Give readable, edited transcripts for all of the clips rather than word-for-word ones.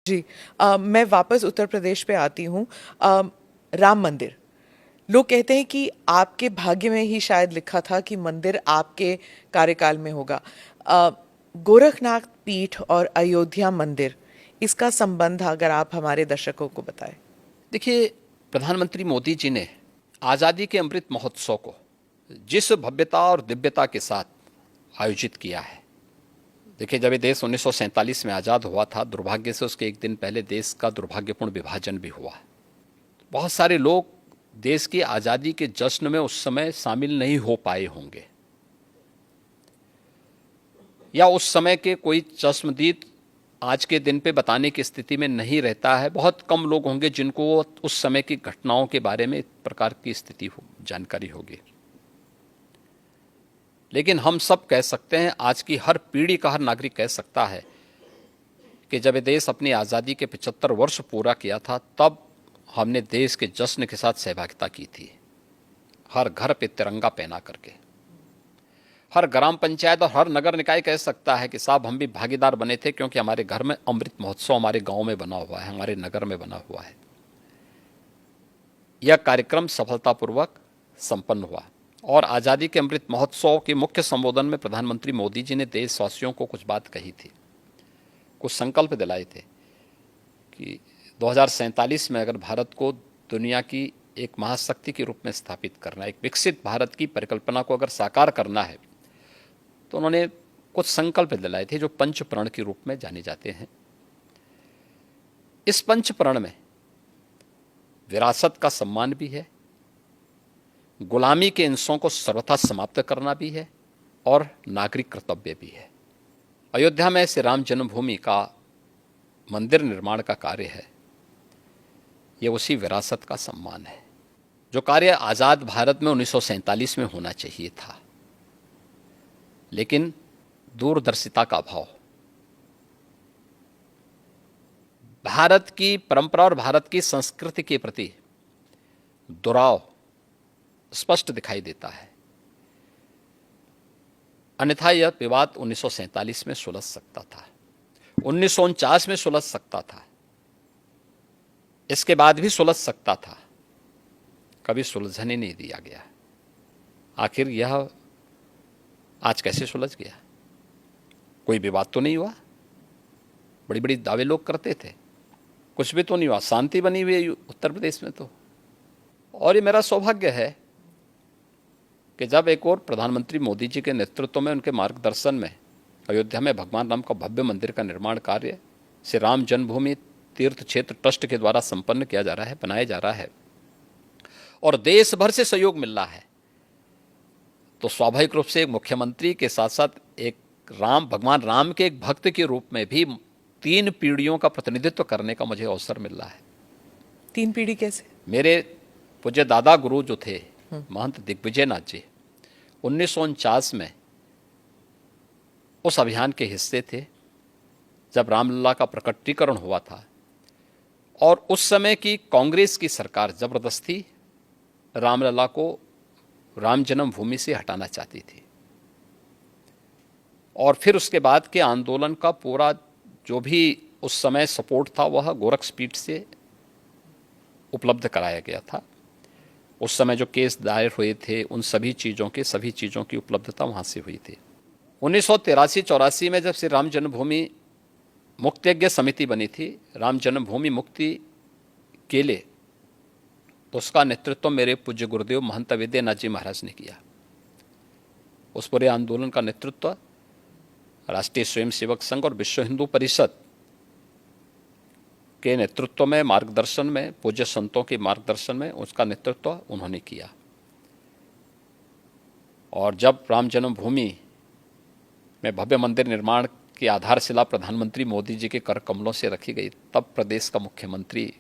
जी। मैं वापस उत्तर प्रदेश पे आती हूँ। राम मंदिर, लोग कहते हैं कि आपके भाग्य में ही शायद लिखा था कि मंदिर आपके कार्यकाल में होगा। अ, गोरखनाथ पीठ और अयोध्या मंदिर, इसका संबंध अगर आप हमारे दर्शकों को बताएं। देखिए, प्रधानमंत्री मोदी जी ने आज़ादी के अमृत महोत्सव को जिस भव्यता और दिव्यता के साथ आयोजित किया है। देखिए, जब ये देश 1947 में आज़ाद हुआ था, दुर्भाग्य से उसके एक दिन पहले देश का दुर्भाग्यपूर्ण विभाजन भी हुआ। बहुत सारे लोग देश की आज़ादी के जश्न में उस समय शामिल नहीं हो पाए होंगे, या उस समय के कोई चश्मदीद आज के दिन पे बताने की स्थिति में नहीं रहता है। बहुत कम लोग होंगे जिनको उस समय की घटनाओं के बारे में इस प्रकार की स्थिति जानकारी होगी। लेकिन हम सब कह सकते हैं, आज की हर पीढ़ी का हर नागरिक कह सकता है कि जब ये देश अपनी आज़ादी के 75 वर्ष पूरा किया था, तब हमने देश के जश्न के साथ सहभागिता की थी। हर घर पे तिरंगा पहना करके, हर ग्राम पंचायत और हर नगर निकाय कह सकता है कि साहब हम भी भागीदार बने थे, क्योंकि हमारे घर में अमृत महोत्सव हमारे गांव में बना हुआ है, हमारे नगर में बना हुआ है। यह कार्यक्रम सफलतापूर्वक संपन्न हुआ और आज़ादी के अमृत महोत्सव के मुख्य संबोधन में प्रधानमंत्री मोदी जी ने देशवासियों को कुछ बात कही थी, कुछ संकल्प दिलाए थे कि 2047 में अगर भारत को दुनिया की एक महाशक्ति के रूप में स्थापित करना, एक विकसित भारत की परिकल्पना को अगर साकार करना है, तो उन्होंने कुछ संकल्प दिलाए थे जो पंच प्रण के रूप में जाने जाते हैं। इस पंच प्रण में विरासत का सम्मान भी है, गुलामी के अंशों को सर्वथा समाप्त करना भी है और नागरिक कर्तव्य भी है। अयोध्या में श्री राम जन्मभूमि का मंदिर निर्माण का कार्य है, यह उसी विरासत का सम्मान है। जो कार्य आज़ाद भारत में 1947 में होना चाहिए था, लेकिन दूरदर्शिता का अभाव, भारत की परंपरा और भारत की संस्कृति के प्रति दुराव स्पष्ट दिखाई देता है। अन्यथा यह विवाद 1947 में सुलझ सकता था, 1949 में सुलझ सकता था, इसके बाद भी सुलझ सकता था। कभी सुलझने नहीं दिया गया। आखिर यह आज कैसे सुलझ गया? कोई विवाद तो नहीं हुआ। बड़ी बड़ी दावे लोग करते थे, कुछ भी तो नहीं हुआ। शांति बनी हुई है उत्तर प्रदेश में तो। और ये मेरा सौभाग्य है कि जब एक और प्रधानमंत्री मोदी जी के नेतृत्व में, उनके मार्गदर्शन में अयोध्या में भगवान राम का भव्य मंदिर का निर्माण कार्य श्री राम जन्मभूमि तीर्थ क्षेत्र ट्रस्ट के द्वारा संपन्न किया जा रहा है, बनाया जा रहा है, और देश भर से सहयोग मिल रहा है, तो स्वाभाविक रूप से एक मुख्यमंत्री के साथ साथ एक भगवान राम के एक भक्त के रूप में भी 3 पीढ़ियों का प्रतिनिधित्व करने का मुझे अवसर मिल रहा है। 3 पीढ़ी कैसे? मेरे पूज्य दादा गुरु जो थे महंत दिग्विजय नाथ जी, 1949 में उस अभियान के हिस्से थे जब रामलला का प्रकटीकरण हुआ था, और उस समय की कांग्रेस की सरकार जबरदस्ती रामलला को राम जन्मभूमि से हटाना चाहती थी। और फिर उसके बाद के आंदोलन का पूरा जो भी उस समय सपोर्ट था, वह गोरखपीठ से उपलब्ध कराया गया था। उस समय जो केस दायर हुए थे, उन सभी चीज़ों की उपलब्धता वहाँ से हुई थी। 1983-84 में जब श्री राम जन्मभूमि मुक्तयज्ञ समिति बनी थी, राम जन्मभूमि मुक्ति के लिए, तो उसका नेतृत्व मेरे पूज्य गुरुदेव महंत विद्यानाथ जी महाराज ने किया। उस पूरे आंदोलन का नेतृत्व राष्ट्रीय स्वयंसेवक संघ और विश्व हिंदू परिषद के नेतृत्व में, मार्गदर्शन में, पूज्य संतों के मार्गदर्शन में उसका नेतृत्व उन्होंने किया। और जब राम जन्मभूमि में भव्य मंदिर निर्माण की आधारशिला प्रधानमंत्री मोदी जी के कर कमलों से रखी गई, तब प्रदेश का मुख्यमंत्री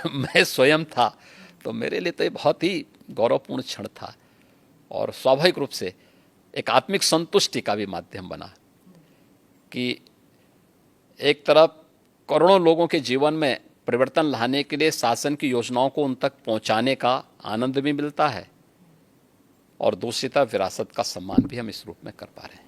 मैं स्वयं था, तो मेरे लिए तो ये बहुत ही गौरवपूर्ण क्षण था और स्वाभाविक रूप से एक आत्मिक संतुष्टि का भी माध्यम बना कि एक तरफ करोड़ों लोगों के जीवन में परिवर्तन लाने के लिए शासन की योजनाओं को उन तक पहुंचाने का आनंद भी मिलता है, और दूसरी तरफ विरासत का सम्मान भी हम इस रूप में कर पा रहे हैं।